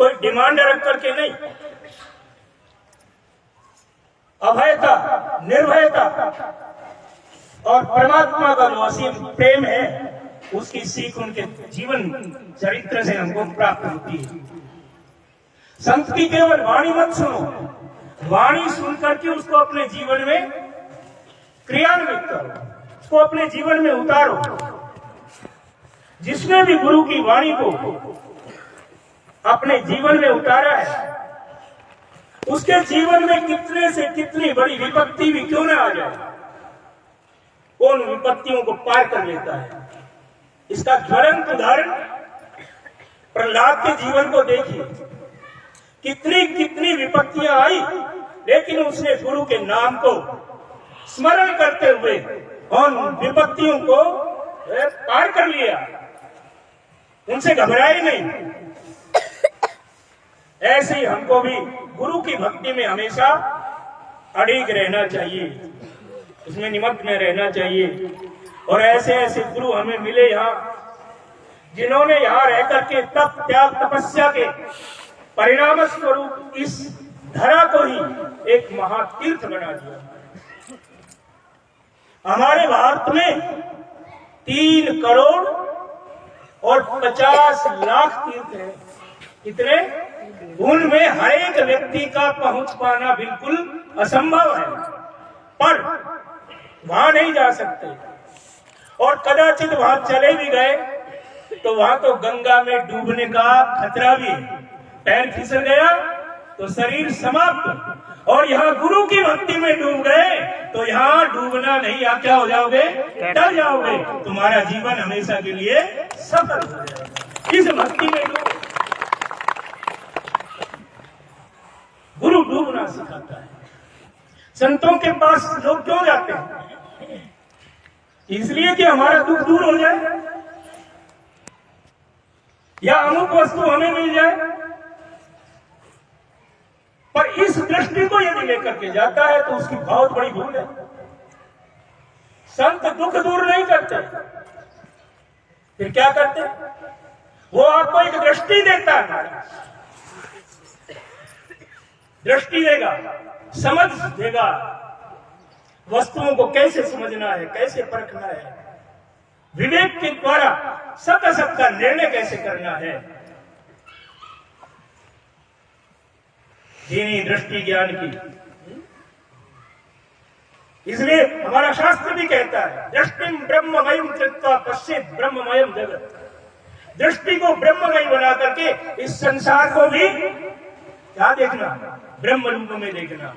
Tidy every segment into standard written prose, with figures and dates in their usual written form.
कोई डिमांड रख करके नहीं, अभयता, निर्भयता और परमात्मा का जो असीम प्रेम है उसकी सीख उनके जीवन चरित्र से हमको प्राप्त होती है। संत की केवल वाणी मत सुनो, वाणी सुन करके उसको अपने जीवन में क्रियान्वित करो, उसको अपने जीवन में उतारो। जिसने भी गुरु की वाणी को अपने जीवन में उतारा है उसके जीवन में कितने से कितनी बड़ी विपत्ति भी क्यों न आ जाए, उन विपत्तियों को पार कर लेता है। इसका ज्वलंत उदाहरण प्रहलाद के जीवन को देखिए, कितनी कितनी विपत्तियां आई लेकिन उसने गुरु के नाम को स्मरण करते हुए उन विपत्तियों को पार कर लिया, उनसे घबराए नहीं। ऐसे ही हमको भी गुरु की भक्ति में हमेशा अड़िग रहना चाहिए, उसमें निमग्न रहना चाहिए। और ऐसे ऐसे गुरु हमें मिले यहाँ, जिन्होंने यहाँ रह करके तप त्याग तपस्या के परिणाम स्वरूप इस धरा को ही एक महातीर्थ बना दिया। हमारे भारत में 3 करोड़ और 50 लाख तीर्थ हैं। कितने? उनमें हर एक व्यक्ति का पहुंच पाना बिल्कुल असंभव है, पर वहां नहीं जा सकते। और कदाचित वहां चले भी गए तो वहां तो गंगा में डूबने का खतरा भी है, पैर फिसल गया तो शरीर समाप्त। और यहाँ गुरु की भक्ति में डूब गए तो यहाँ डूबना नहीं, यहाँ क्या हो जाओगे? डर जाओगे, तुम्हारा जीवन हमेशा के लिए सफल हो जाएगा। इस भक्ति में डूब, गुरु डूबना सिखाता है। संतों के पास लोग क्यों जाते हैं? इसलिए कि हमारा दुख दूर हो जाए या अमुक वस्तु हमें मिल जाए। पर इस दृष्टि को यदि लेकर के जाता है तो उसकी बहुत बड़ी भूल है। संत दुख दूर नहीं करते, फिर क्या करते? वो आपको एक दृष्टि देता है, दृष्टि देगा, समझ देगा, वस्तुओं को कैसे समझना है, कैसे परखना है, विवेक के द्वारा सत्य का निर्णय कैसे करना है। दीनी दृष्टि ज्ञान की। इसलिए हमारा शास्त्र भी कहता है, दृष्टिम ब्रह्ममयम कृत्वा पश्चित ब्रह्ममयम जगत। दृष्टि को ब्रह्ममय बना करके इस संसार को भी क्या देखना? ब्रह्म रूप में देखना।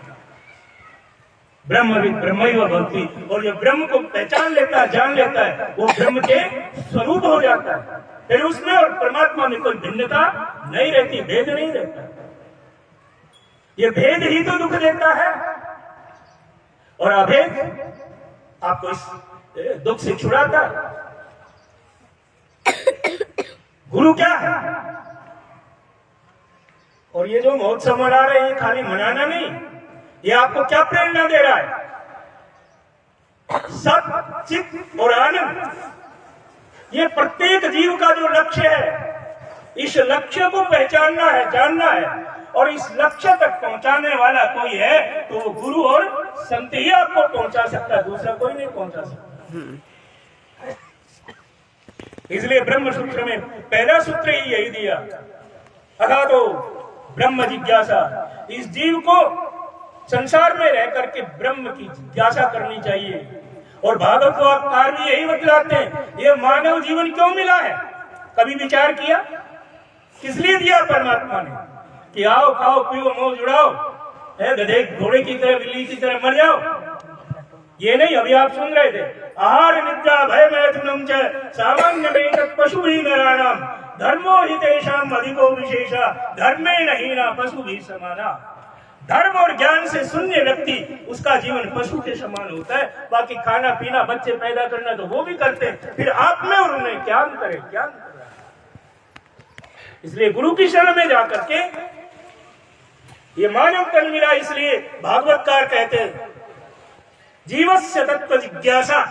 ब्रह्मविद ब्रह्मैव भवति। और जो ब्रह्म को पहचान लेता है, जान लेता है, वो ब्रह्म के स्वरूप हो जाता है। फिर उसमें और परमात्मा में कोई भिन्नता नहीं रहती, भेद नहीं रहता। ये भेद ही तो दुख देता है, और अभेद आपको इस दुख से छुड़ाता है। गुरु क्या है? और ये जो महोत्सव मना रहे हैं, खाली मनाना नहीं, ये आपको क्या प्रेरणा दे रहा है? सत चित और आनंद, ये प्रत्येक जीव का जो लक्ष्य है, इस लक्ष्य को पहचानना है, जानना है। और इस लक्ष्य तक पहुंचाने वाला कोई है तो वो गुरु और संत ही आपको पहुंचा सकता है, दूसरा कोई नहीं पहुंचा सकता। इसलिए ब्रह्म सूत्र में पहला सूत्र ही यही दिया, अथा तो ब्रह्म जिज्ञासा। इस जीव को संसार में रह करके ब्रह्म की जिज्ञासा करनी चाहिए। और भागवतकार भी यही बतलाते हैं, ये मानव जीवन क्यों मिला है? कभी विचार किया? किस लिए दिया परमात्मा ने? कि आओ खाओ पियो मौज उड़ाओ, गधे घोड़े की तरह बिल्ली की तरह मर जाओ? ये नहीं। अभी आप सुन रहे थे, आहार निद्रा भय मैथुनम च सामान्य में पशु ही नराणाम धर्मो हि तेषाम अधिको विशेषा धर्मे नहीं ना पशु भी समाना। धर्म और ज्ञान से शून्य व्यक्ति, उसका जीवन पशु के समान होता है। बाकी खाना पीना, बच्चे पैदा करना तो वो भी करते हैं, फिर आप में और उन्हें क्या अंतर है? क्या अंतर है? इसलिए गुरु की शरण में जाकर के ये मानव तन मिला। इसलिए भागवतकार कहते हैं, जीवस्य तत्व जिज्ञासा।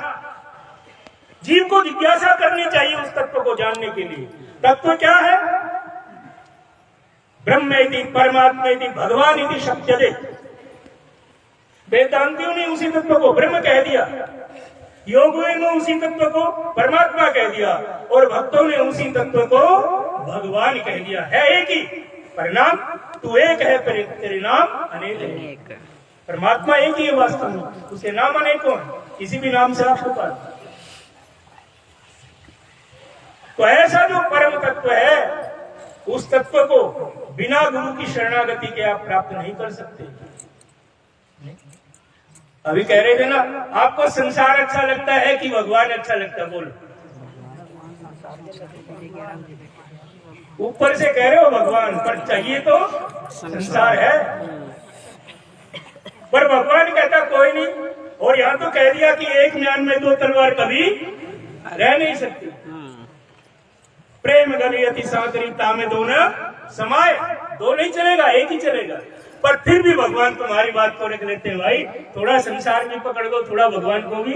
जीव को जिज्ञासा करनी चाहिए उस तत्व को जानने के लिए। तत्व क्या है? ब्रह्मेति परमात्मेति भगवान इति शब्दते। वेदांतियों ने उसी तत्व को ब्रह्म कह दिया, योगियों ने उसी तत्व को परमात्मा कह दिया, और भक्तों ने उसी तत्व को भगवान कह दिया। है एक ही, परिणाम तू एक है, तेरे नाम अनेक है। परमात्मा एक ही है वास्तव में, उसके नाम अनेकों हैं, किसी भी नाम से आप पुकार। तो ऐसा जो परम तत्व है, उस तत्व को बिना गुरु की शरणागति के आप प्राप्त नहीं कर सकते। अभी कह रहे थे ना, आपको संसार अच्छा लगता है कि भगवान अच्छा लगता है? बोलो। ऊपर से कह रहे हो भगवान, पर चाहिए तो संसार है। पर भगवान कहता कोई नहीं, और यहाँ तो कह दिया कि एक म्यान में दो तलवार कभी रह नहीं सकती। प्रेम गलियति सागरी तामे दो न समाये, दो नहीं चलेगा, एक ही चलेगा। पर फिर भी भगवान तुम्हारी बात को रख लेते हैं, भाई थोड़ा संसार भी पकड़ दो, थोड़ा भगवान को भी।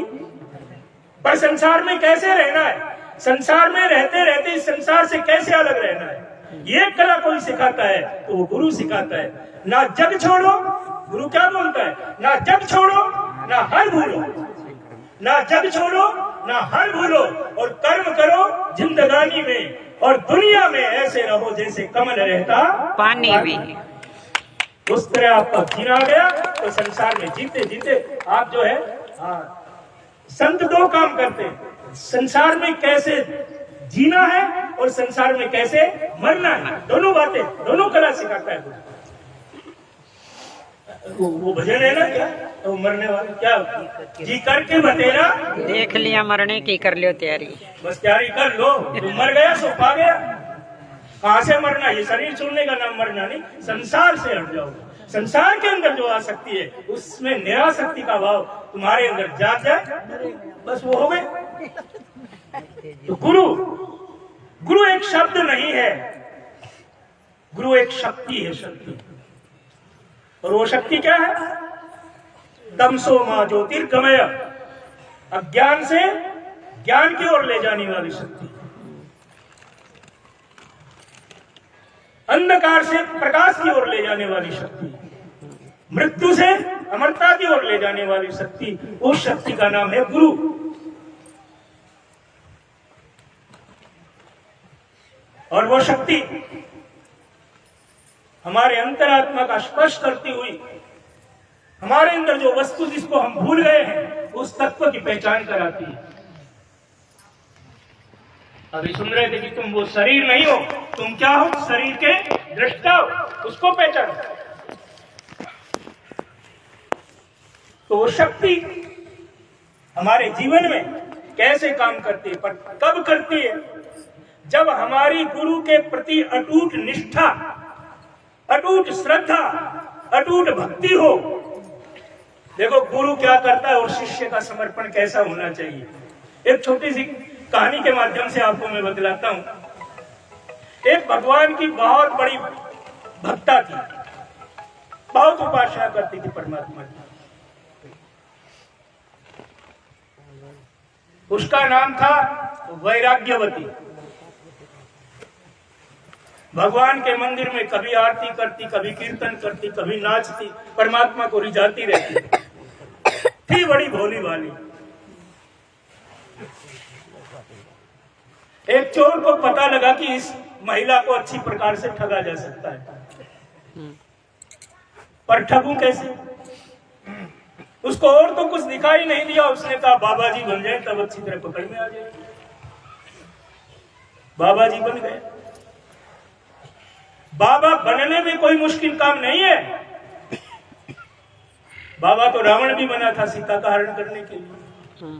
पर संसार में कैसे रहना है, संसार में रहते रहते इस संसार से कैसे अलग रहना है, ये कला कोई सिखाता है तो वो गुरु सिखाता है। ना जग छोड़ो, गुरु क्या बोलता है, ना जग छोड़ो ना हर भूलो, ना जग छोड़ो ना हर भूलो, और कर्म करो जिंदगानी में, और दुनिया में ऐसे रहो जैसे कमल रहता पानी में। उस तरह आपका जीना गया तो संसार में जीते जीते आप जो है संत दो काम करते हैं, संसार में कैसे जीना है और संसार में कैसे मरना है, दोनों बातें, दोनों कला सिखाता है। वो भजन है ना, क्या तो मरने वाले क्या जी करके बतेरा देख लिया मरने की, कर लियो तैयारी, बस तैयारी कर लो, तो मर गया सो पा गया। कहाँ से मरना, ये शरीर छोड़ने का नाम मरना नहीं, संसार से हट जाओ। संसार के अंदर जो आसक्ति है, उसमें निरासक्ति का भाव तुम्हारे अंदर जाग जाए, बस वो हो गए। तो गुरु एक शब्द नहीं है, गुरु एक शक्ति है, शक्ति। और वो शक्ति क्या है, तमसो मा ज्योतिर्गमय, अज्ञान से ज्ञान की ओर ले जाने वाली शक्ति, अंधकार से प्रकाश की ओर ले जाने वाली शक्ति, मृत्यु से अमरता की ओर ले जाने वाली शक्ति, उस शक्ति का नाम है गुरु। और वो शक्ति हमारे अंतरात्मा का स्पर्श करती हुई हमारे अंदर जो वस्तु जिसको हम भूल गए हैं, उस तत्व की पहचान कराती है। अभी सुन रहे थे कि तुम वो शरीर नहीं हो, तुम क्या हो, शरीर के दृष्टा हो, उसको पहचान। तो वो शक्ति हमारे जीवन में कैसे काम करती है, पर कब करती है, जब हमारी गुरु के प्रति अटूट निष्ठा, अटूट श्रद्धा, अटूट भक्ति हो। देखो गुरु क्या करता है और शिष्य का समर्पण कैसा होना चाहिए। एक छोटी सी कहानी के माध्यम से आपको मैं बतलाता हूं। एक भगवान की बहुत बड़ी भक्ता थी, बहुत उपासना करती थी परमात्मा की। उसका नाम था वैराग्यवती। भगवान के मंदिर में कभी आरती करती, कभी कीर्तन करती, कभी नाचती, परमात्मा को रिझाती रहती थी, बड़ी भोली भाली। एक चोर को पता लगा कि इस महिला को अच्छी प्रकार से ठगा जा सकता है, पर ठगूं कैसे। उसको और तो कुछ दिखाई नहीं दिया, उसने कहा बाबा जी बन जाए तब अच्छी तरह पकड़ में आ जाए। बाबा जी बन गए। बाबा बनने में कोई मुश्किल काम नहीं है। बाबा तो रावण भी बना था सीता का हरण करने के लिए।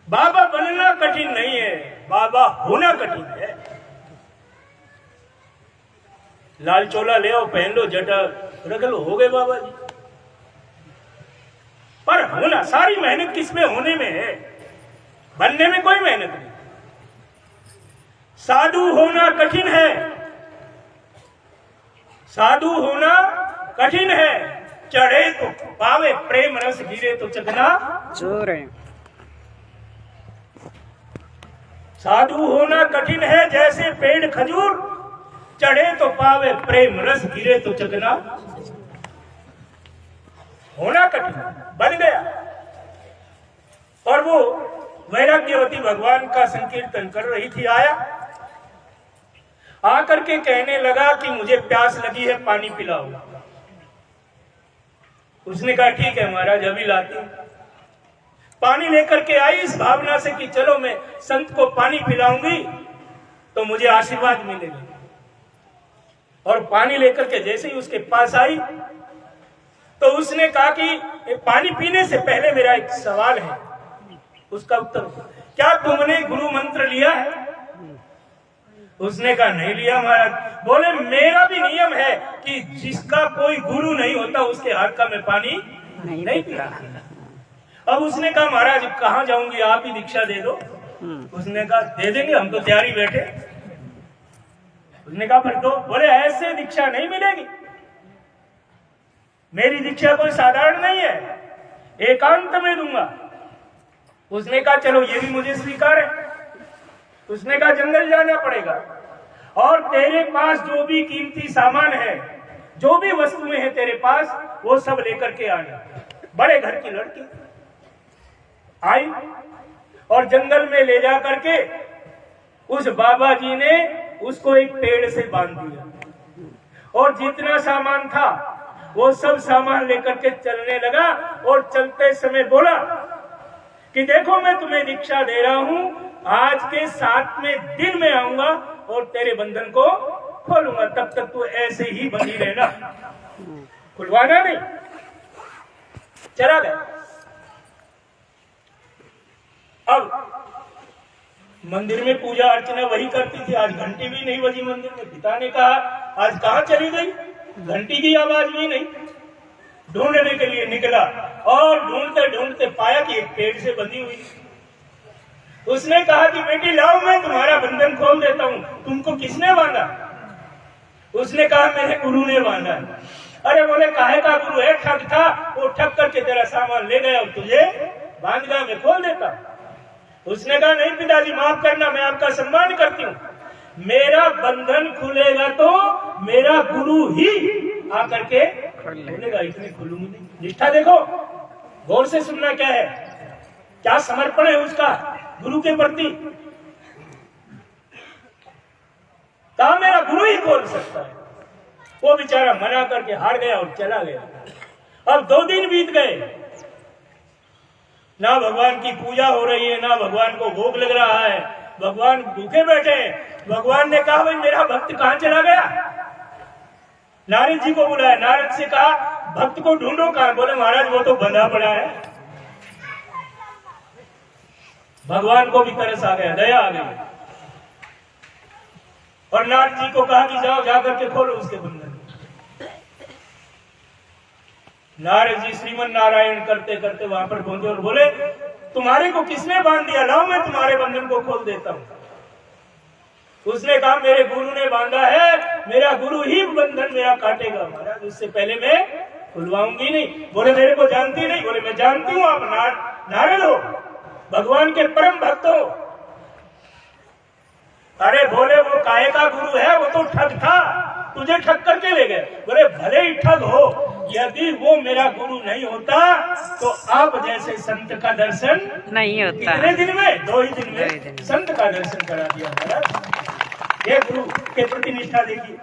बाबा बनना कठिन नहीं है, बाबा होना कठिन है। लाल चोला ले आओ, पहन लो, जटा रख लो, हो गए बाबा जी। पर होना, सारी मेहनत किसमें, होने में है, बनने में कोई मेहनत नहीं। साधु होना कठिन है, साधु होना कठिन है। चढ़े तो पावे प्रेम रस, गिरे तो चकना चोर है। साधु होना कठिन है, जैसे पेड़ खजूर चढ़े तो पावे प्रेम रस, गिरे तो चकना। होना कठिन बन गया। और वो वैराग्यवती भगवान का संकीर्तन कर रही थी। आकर के कहने लगा कि मुझे प्यास लगी है, पानी पिलाओ। उसने कहा ठीक है महाराज, अभी लाती हूं। पानी लेकर के आई इस भावना से कि चलो मैं संत को पानी पिलाऊंगी तो मुझे आशीर्वाद मिलेगा। और पानी लेकर के जैसे ही उसके पास आई तो उसने कहा कि पानी पीने से पहले मेरा एक सवाल है, उसका उत्तर क्या तुमने गुरु मंत्र लिया है? उसने कहा नहीं लिया महाराज। बोले मेरा भी नियम है कि जिसका कोई गुरु नहीं होता उसके हाथ का मैं पानी नहीं पीता। अब उसने कहा महाराज कहाँ जाऊंगी, आप ही दीक्षा दे दो। उसने कहा दे देंगे, हम तो तैयारी बैठे। उसने कहा फिर तो। बोले ऐसे दीक्षा नहीं मिलेगी, मेरी दीक्षा कोई साधारण नहीं है, एकांत में दूंगा। उसने कहा चलो ये भी मुझे स्वीकार है। उसने कहा जंगल जाना पड़ेगा और तेरे पास जो भी कीमती सामान है, जो भी वस्तुएं हैं तेरे पास, वो सब लेकर के आना। बड़े घर की लड़की आई और जंगल में ले जा करके उस बाबा जी ने उसको एक पेड़ से बांध दिया और जितना सामान था वो सब सामान लेकर के चलने लगा। और चलते समय बोला कि देखो मैं तुम्हें दीक्षा दे रहा हूं, आज के 7वें दिन में आऊंगा और तेरे बंधन को खोलूंगा, तब तक तू ऐसे ही बंधी रहना, खुलवाना नहीं। चला गया। अब मंदिर में पूजा अर्चना वही करती थी, आज घंटी भी नहीं बजी मंदिर में। पिता ने कहा आज कहाँ चली गई, घंटी की आवाज भी नहीं। ढूंढने के लिए निकला और ढूंढते ढूंढते पाया कि एक पेड़ से बंधी हुई। उसने कहा कि बेटी लाओ मैं तुम्हारा बंधन खोल देता हूँ, तुमको किसने बांधा? उसने कहा मेरे गुरु ने बांधा। अरे बोले काहे का गुरु है? ठग था, वो ठग करके तेरा सामान ले गया और तुझे बांध गया, मैं खोल देता। उसने कहा नहीं पिताजी माफ करना, मैं आपका सम्मान करती हूँ, मेरा बंधन खुलेगा तो मेरा गुरु ही आकर के खोलेगा, इतने खुलूंगी नहीं। निष्ठा देखो, गौर से सुनना क्या है, क्या समर्पण है उसका गुरु के प्रति। कहा मेरा गुरु ही खोल सकता है। वो बेचारा मना करके हार गया और चला गया। अब 2 दिन बीत गए, ना भगवान की पूजा हो रही है, ना भगवान को भोग लग रहा है, भगवान भूखे बैठे हैं। भगवान ने कहा भाई मेरा भक्त कहाँ चला गया? नारद जी को बुलाया, नारद से कहा भक्त को ढूंढो कहाँ? बोले महाराज वो तो बंधा पड़ा है। भगवान को भी तरस आ गया, दया आ गई और नारद जी को कहा कि जाओ जाकर के खोलो उसके बंधन। नारद जी श्रीमन नारायण करते करते वहां पर पहुंचे और बोले तुम्हारे को किसने बांध दिया? लाओ मैं तुम्हारे बंधन को खोल देता हूं। उसने कहा मेरे गुरु ने बांधा है, मेरा गुरु ही बंधन मेरा काटेगा महाराज, उससे पहले मैं खुलवाऊंगी नहीं। बोले मेरे को जानती नहीं? बोले मैं जानती हूँ, आप नारद हो, भगवान के परम भक्त हो। अरे बोले वो काहे का गुरु है, वो तो ठग था, तुझे ठग करके ले गए। बोले भले ही ठग हो, यदि वो मेरा गुरु नहीं होता तो आप जैसे संत का दर्शन नहीं होता। कितने दिन में? 2 ही दिन में संत का दर्शन करा दिया महाराज। ये गुरु के प्रति निष्ठा देखिए।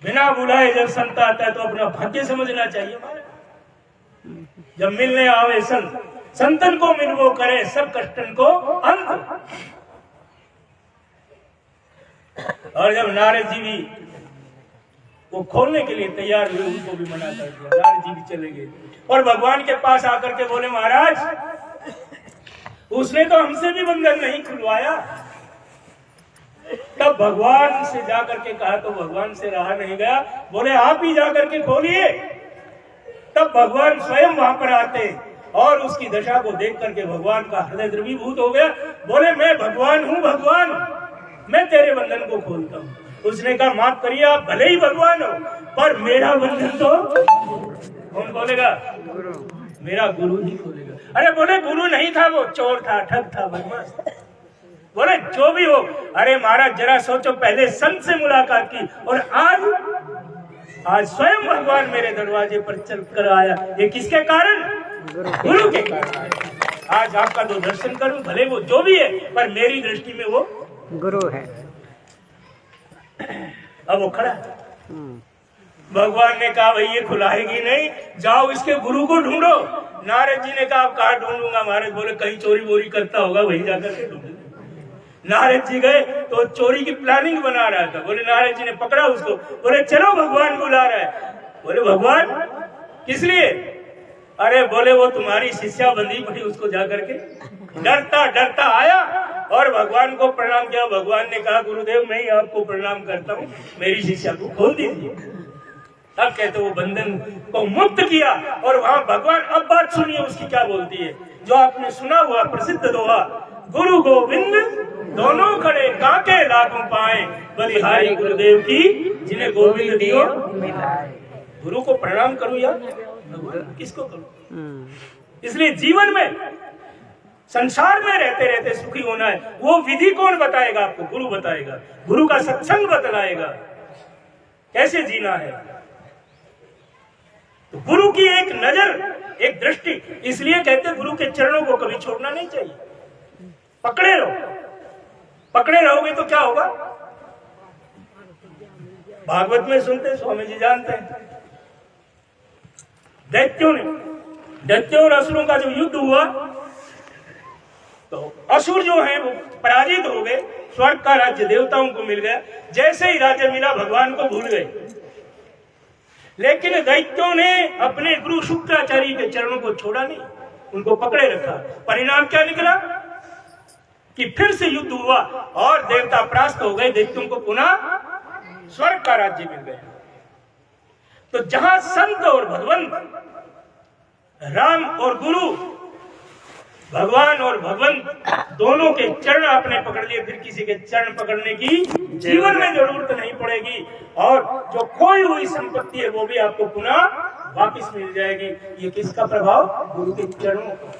बिना बुलाए जब संत आता है तो अपना भाग्य समझना चाहिए महाराज। जब मिलने आवे संत, संतन को मिलवो करे, सब कष्टन को अंत। और जब नारद जी भी वो खोलने के लिए तैयार हुए, उनको भी मना कर दिया। नारद जी भी चले गए और भगवान के पास आकर के बोले महाराज उसने तो हमसे भी बंधन नहीं खुलवाया। तब भगवान से जाकर के कहा तो भगवान से रहा नहीं गया। बोले आप ही जाकर के खोलिए। तब भगवान स्वयं वहां पर आते और उसकी दशा को देख करके भगवान का हृदय द्रवीभूत हो गया। बोले मैं भगवान हूँ, भगवान, मैं तेरे बंधन को खोलता हूँ। उसने कहा माफ करिए आप भले ही भगवान हो, पर मेरा बंधन तो कौन खोलेगा? मेरा गुरु ही खोलेगा। अरे बोले गुरु नहीं था, वो चोर था, ठग था, बदमाश। बोले जो भी हो, अरे महाराज जरा सोचो, पहले संत से मुलाकात की और आज स्वयं भगवान मेरे दरवाजे पर चल कर आया। ये किसके कारण? गुरु के कारण। आज आपका तो दर्शन करूं, भले वो जो भी है, पर मेरी दृष्टि में वो गुरु है। अब वो खड़ा है। भगवान ने कहा भाई ये खुलाएगी नहीं, जाओ इसके गुरु को ढूंढो। नारद जी ने कहा आप कहाँ ढूंढूंगा? महाराज बोले कहीं चोरी वोरी करता होगा, वहीं जाकर के ढूंढूंगा। नारद जी गए तो चोरी की प्लानिंग बना रहा था। बोले नारद जी ने पकड़ा उसको, बोले चलो भगवान बुला रहा है। बोले भगवान किस लिए? अरे बोले वो तुम्हारी शिष्या बंदी पड़ी, उसको जाकर के डरता डरता आया और भगवान को प्रणाम किया। भगवान ने कहा गुरुदेव मैं ही आपको प्रणाम करता हूँ, मेरी शिष्या को खोल दीजिए। तब कहते वो बंधन को मुक्त किया। और वहां भगवान, अब बात सुनिए उसकी क्या बोलती है, जो आपने सुना हुआ प्रसिद्ध दोहा, गुरु गोविंद दोनों खड़े काके लागू पाए, बलिहारी गुरुदेव की जिन्हें गोविंद दियो। गुरु को प्रणाम करूं या किसको करूं? इसलिए जीवन में, संसार में रहते रहते सुखी होना है, वो विधि कौन बताएगा आपको? गुरु बताएगा। गुरु का सत्संग बतलाएगा कैसे जीना है। तो गुरु की एक नजर, एक दृष्टि, इसलिए कहते गुरु के चरणों को कभी छोड़ना नहीं चाहिए। पकड़े रहो, पकड़े रहोगे तो क्या होगा? भागवत में सुनते, स्वामी जी जानते हैं, दैत्यों और असुरों का जब युद्ध हुआ तो असुर जो हैं वो पराजित हो गए, स्वर्ग का राज्य देवताओं को मिल गया। जैसे ही राज्य मिला भगवान को भूल गए। लेकिन दैत्यों ने अपने गुरु शुक्राचार्य के चरणों को छोड़ा नहीं, उनको पकड़े रखा। परिणाम क्या निकला कि फिर से युद्ध हुआ और देवता परास्त हो गए, दैत्यों को पुनः स्वर्ग का राज्य मिल गया। तो जहां संत और भगवंत, राम और गुरु, भगवान और भगवंत दोनों के चरण आपने पकड़ लिए, फिर किसी के चरण पकड़ने की जीवन में जरूरत नहीं पड़ेगी। और जो खोई हुई संपत्ति है वो भी आपको पुनः वापस मिल जाएगी। ये किसका प्रभाव? गुरु के चरणों का।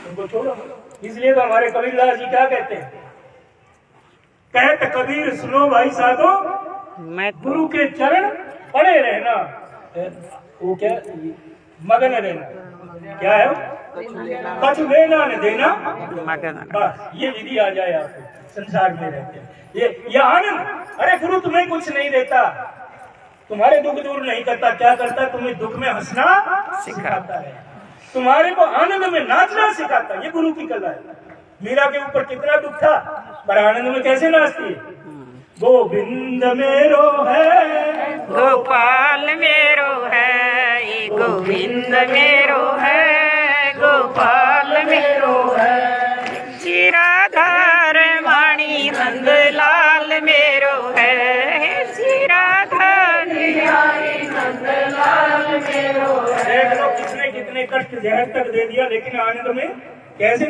उनको छोड़ो। इसलिए तो हमारे कबीरदास जी क्या कहते हैं, कहते कबीर सुनो भाई साधो, मैं गुरु के चरण पड़े रहना। वो क्या? मगन रहना। क्या है? कछु लेना न देना मगन। बस ये विधि आ जाए आपको संसार में रहते हैं। ये आनंद। अरे गुरु तुम्हें कुछ नहीं देता, तुम्हारे दुख दूर नहीं करता, क्या करता? तुम्हें दुख में हंसना सिखाता है, तुम्हारे को आनंद में नाचना सिखाता है। ये गुरु की कला है। मीरा के ऊपर कितना दुख था, पर आनंद में कैसे नाचती है। गोविंद मेरो है, गोपाल मेरो है, गोविंद मेरो है, गोपाल मेरो है, चिराधार माणी नंद लाल मेरो है, चिराधार नंद लाल मेरो है। देख लो कितने कितने कष्ट जहर तक दे दिया, लेकिन आनंद में कैसे